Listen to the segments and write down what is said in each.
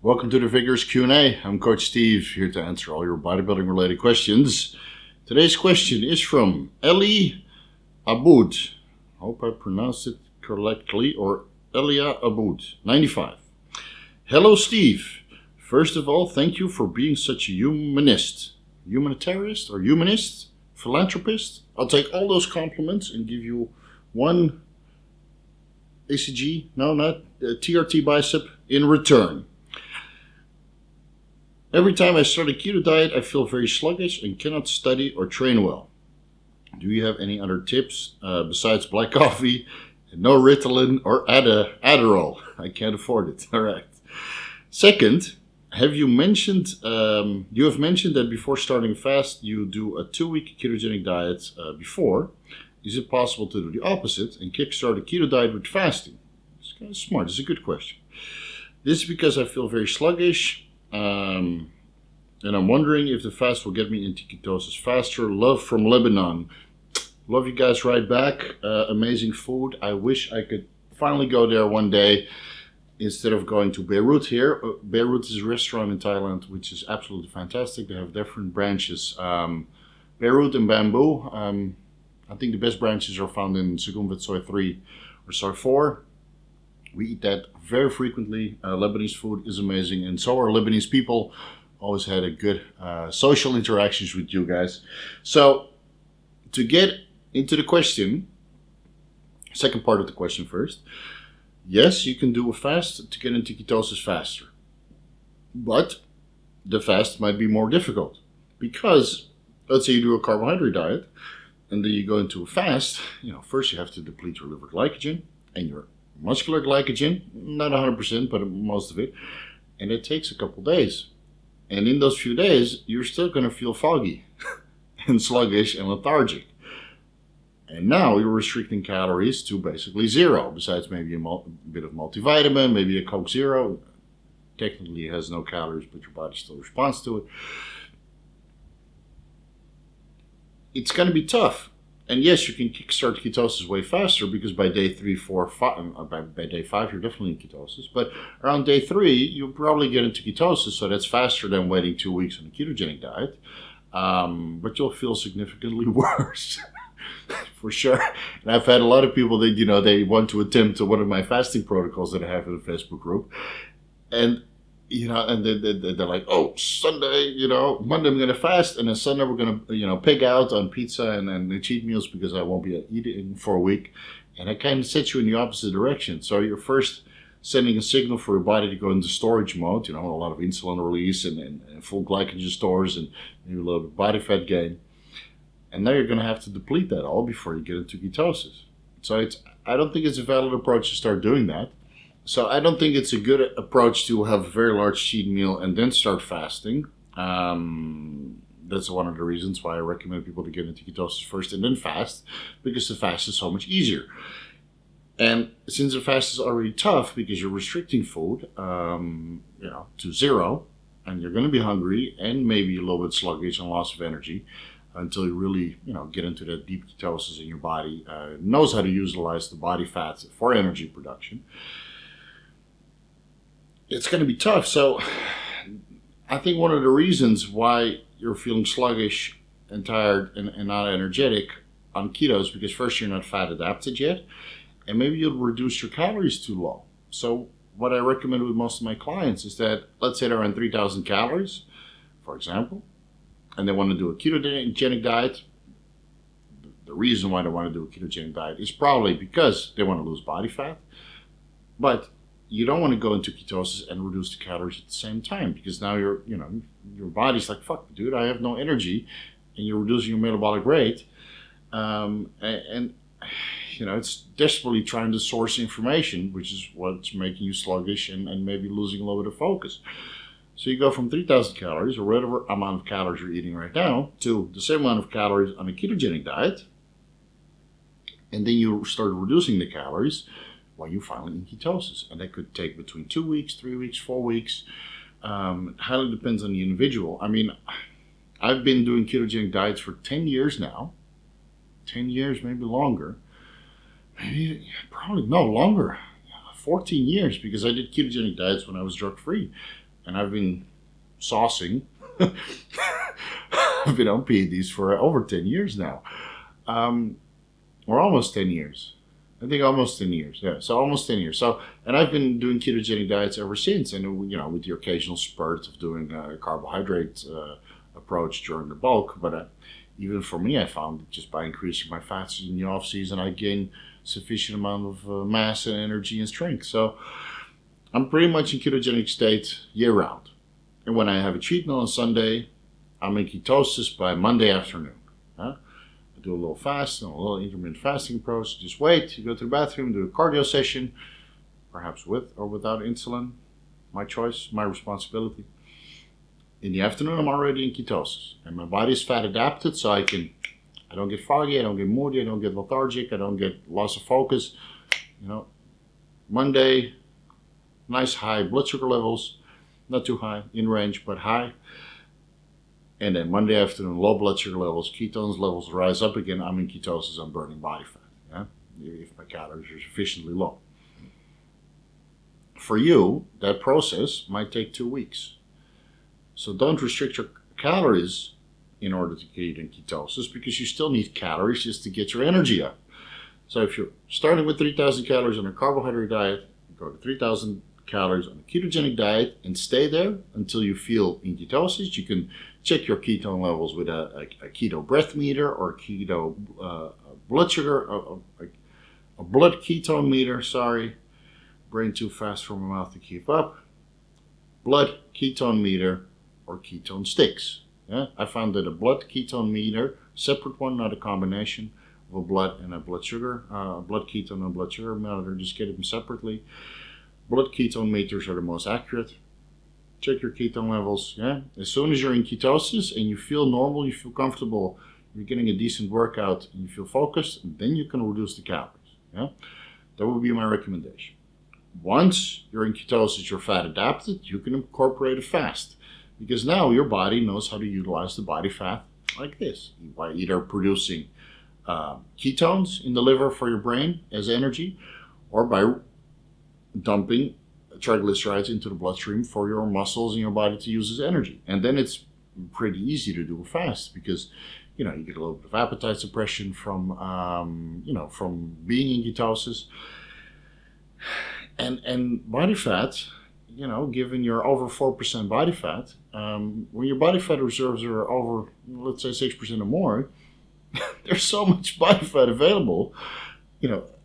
Welcome to the Vigorous Q&A. I'm Coach Steve, here to answer all your bodybuilding related questions. Today's question is from Ellie Aboud. Hope I pronounced it correctly, or Elia Aboud, 95. Hello Steve. First of all, thank you for being such a humanist. Humanitarian or humanist? Philanthropist? I'll take all those compliments and give you one ACG, no, not TRT bicep in return. Every time I start a keto diet, I feel very sluggish and cannot study or train well. Do you have any other tips besides black coffee, no Ritalin or Adderall? I can't afford it. All right. Second, you have mentioned that before starting fast, you do a 2-week ketogenic diet before. Is it possible to do the opposite and kickstart a keto diet with fasting? It's kind of smart. It's a good question. This is because I feel very sluggish. And I'm wondering if the fast will get me into ketosis faster. Love from Lebanon. Love you guys right back. Amazing food. I wish I could finally go there one day instead of going to Beirut here. Beirut is a restaurant in Thailand which is absolutely fantastic. They have different branches. Beirut and Bamboo. I think the best branches are found in Sukhumvit Soy 3 or Soy 4. We eat that very frequently. Lebanese food is amazing, and so are Lebanese people. Always had a good social interactions with you guys. So, to get into the question, second part of the question first. Yes, you can do a fast to get into ketosis faster. But the fast might be more difficult. Because, let's say you do a carbohydrate diet, and then you go into a fast, first you have to deplete your liver glycogen and your muscular glycogen, not 100%, but most of it, and it takes a couple days. And in those few days, you're still going to feel foggy and sluggish and lethargic. And now you're restricting calories to basically zero, besides maybe a bit of multivitamin, maybe a Coke Zero. Technically it has no calories, but your body still responds to it. It's going to be tough. And yes, you can kickstart ketosis way faster because by day 3, 4, 5, by day 5, you're definitely in ketosis. But around day 3, you'll probably get into ketosis, so that's faster than waiting 2 weeks on a ketogenic diet. But you'll feel significantly worse, for sure. And I've had a lot of people that, they want to attempt one of my fasting protocols that I have in the Facebook group. And and they're like, oh, Sunday, Monday I'm going to fast, and then Sunday we're going to, pig out on pizza and cheat meals because I won't be eating for a week. And it kind of sets you in the opposite direction. So you're first sending a signal for your body to go into storage mode, a lot of insulin release and full glycogen stores and maybe a little bit of body fat gain. And now you're going to have to deplete that all before you get into ketosis. So I don't think it's a valid approach to start doing that. So I don't think it's a good approach to have a very large cheat meal and then start fasting. That's one of the reasons why I recommend people to get into ketosis first and then fast, because the fast is so much easier. And since the fast is already tough because you're restricting food, to zero, and you're going to be hungry and maybe a little bit sluggish and loss of energy until you really, get into that deep ketosis and your body knows how to utilize the body fat for energy production. It's going to be tough. So I think one of the reasons why you're feeling sluggish and tired and not energetic on keto is because first you're not fat adapted yet, and maybe you'll reduce your calories too low. So what I recommend with most of my clients is that, let's say they're on 3,000 calories, for example, and they want to do a ketogenic diet. The reason why they want to do a ketogenic diet is probably because they want to lose body fat, but you don't want to go into ketosis and reduce the calories at the same time, because now your body's like, fuck, dude, I have no energy, and you're reducing your metabolic rate, and it's desperately trying to source information, which is what's making you sluggish and maybe losing a little bit of focus. So you go from 3,000 calories or whatever amount of calories you're eating right now to the same amount of calories on a ketogenic diet, and then you start reducing the calories while you're finally in ketosis. And that could take between 2 weeks, 3 weeks, 4 weeks. Highly depends on the individual. I mean, I've been doing ketogenic diets for 10 years now. 10 years, maybe longer. Maybe, probably, no, longer. 14 years, because I did ketogenic diets when I was drug-free. and I've been saucing. I've been on PEDs for over 10 years now. Or almost 10 years. I think almost 10 years. Yeah, so almost 10 years. So, and I've been doing ketogenic diets ever since. And, with the occasional spurt of doing a carbohydrate approach during the bulk. But even for me, I found that just by increasing my fats in the off season, I gain sufficient amount of mass and energy and strength. So I'm pretty much in ketogenic state year round. And when I have a cheat meal on Sunday, I'm in ketosis by Monday afternoon. I do a little fast and a little intermittent fasting approach. Just wait, you go to the bathroom, do a cardio session, perhaps with or without insulin. My choice, my responsibility. In the afternoon, I'm already in ketosis. And my body is fat adapted, so I don't get foggy, I don't get moody, I don't get lethargic, I don't get loss of focus. Monday, nice high blood sugar levels, not too high, in range, but high. And then Monday afternoon, low blood sugar levels, ketones levels rise up again. I'm in ketosis, I'm burning body fat. Yeah? If my calories are sufficiently low. For you, that process might take 2 weeks. So don't restrict your calories in order to get in ketosis, because you still need calories just to get your energy up. So if you're starting with 3,000 calories on a carbohydrate diet, go to 3,000 calories on a ketogenic diet and stay there until you feel in ketosis. You can check your ketone levels with a keto breath meter or a keto blood sugar, a blood ketone meter, sorry. Brain too fast for my mouth to keep up. Blood ketone meter or ketone sticks. Yeah? I found that a blood ketone meter, separate one, not a combination of a blood and a blood sugar, blood ketone and blood sugar meter, just get them separately. Blood ketone meters are the most accurate. Check your ketone levels. Yeah. As soon as you're in ketosis and you feel normal, you feel comfortable, you're getting a decent workout, and you feel focused, then you can reduce the calories. Yeah. That would be my recommendation. Once you're in ketosis, you're fat adapted, you can incorporate a fast, because now your body knows how to utilize the body fat like this, by either producing ketones in the liver for your brain as energy, or by dumping triglycerides into the bloodstream for your muscles and your body to use as energy. And then it's pretty easy to do a fast, because you get a little bit of appetite suppression from from being in ketosis. And body fat, given you're over 4% body fat, when your body fat reserves are over, let's say 6% or more, there's so much body fat available.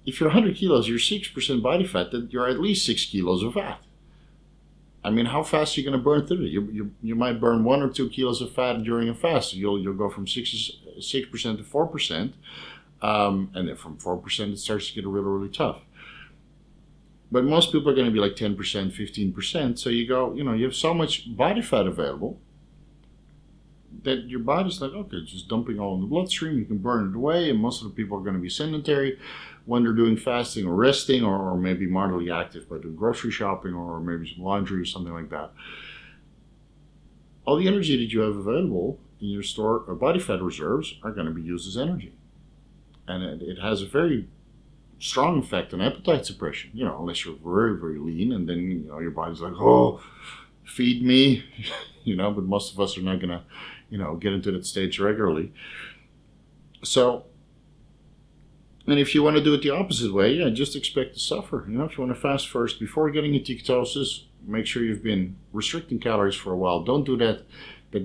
If you're 100 kilos, you're 6% body fat, then you're at least 6 kilos of fat. I mean, how fast are you going to burn through it? You might burn 1 or 2 kilos of fat during a fast. You'll go from 6% to 4%, and then from 4% it starts to get really, really tough. But most people are going to be like 10%, 15%. So you have so much body fat available that your body's like, okay, just dumping all in the bloodstream, you can burn it away. And most of the people are going to be sedentary when they're doing fasting or resting, or maybe moderately active by doing grocery shopping or maybe some laundry or something like that. All the energy that you have available in your store body fat reserves are going to be used as energy. And it has a very strong effect on appetite suppression, unless you're very, very lean, and then, your body's like, oh, feed me, but most of us are not going to, get into that stage regularly. So, and if you want to do it the opposite way, just expect to suffer. If you want to fast first before getting into ketosis, make sure you've been restricting calories for a while. Don't do that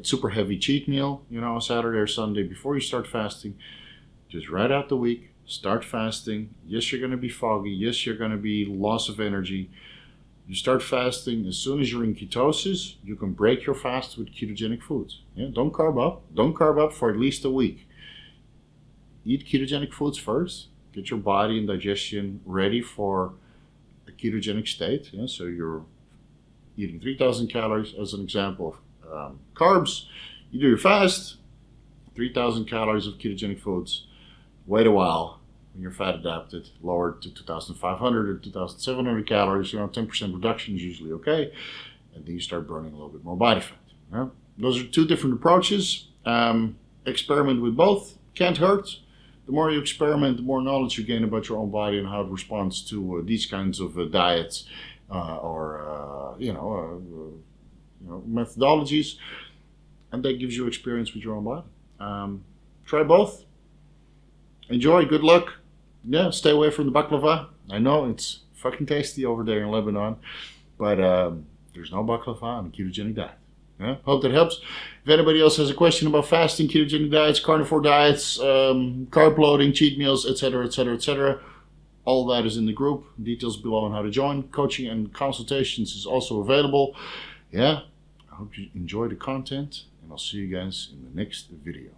super heavy cheat meal, Saturday or Sunday before you start fasting. Just right out the week, start fasting. Yes, you're going to be foggy. Yes, you're going to be loss of energy. You start fasting. As soon as you're in ketosis, you can break your fast with ketogenic foods. Yeah, don't carb up. Don't carb up for at least a week. Eat ketogenic foods first. Get your body and digestion ready for a ketogenic state. Yeah, so you're eating 3,000 calories as an example of carbs. You do your fast, 3,000 calories of ketogenic foods. Wait a while. When you're fat adapted, lower to 2,500 or 2,700 calories, 10% reduction is usually okay. And then you start burning a little bit more body fat. Yeah? Those are two different approaches. Experiment with both. Can't hurt. The more you experiment, the more knowledge you gain about your own body and how it responds to these kinds of diets or methodologies, and that gives you experience with your own body. Try both. Enjoy. Good luck. Yeah, stay away from the baklava. I know it's fucking tasty over there in Lebanon, but there's no baklava on the ketogenic diet. Yeah, hope that helps. If anybody else has a question about fasting, ketogenic diets, carnivore diets, carb loading, cheat meals, etc., etc., etc., all that is in the group. Details below on how to join. Coaching and consultations is also available. Yeah, I hope you enjoy the content, and I'll see you guys in the next video.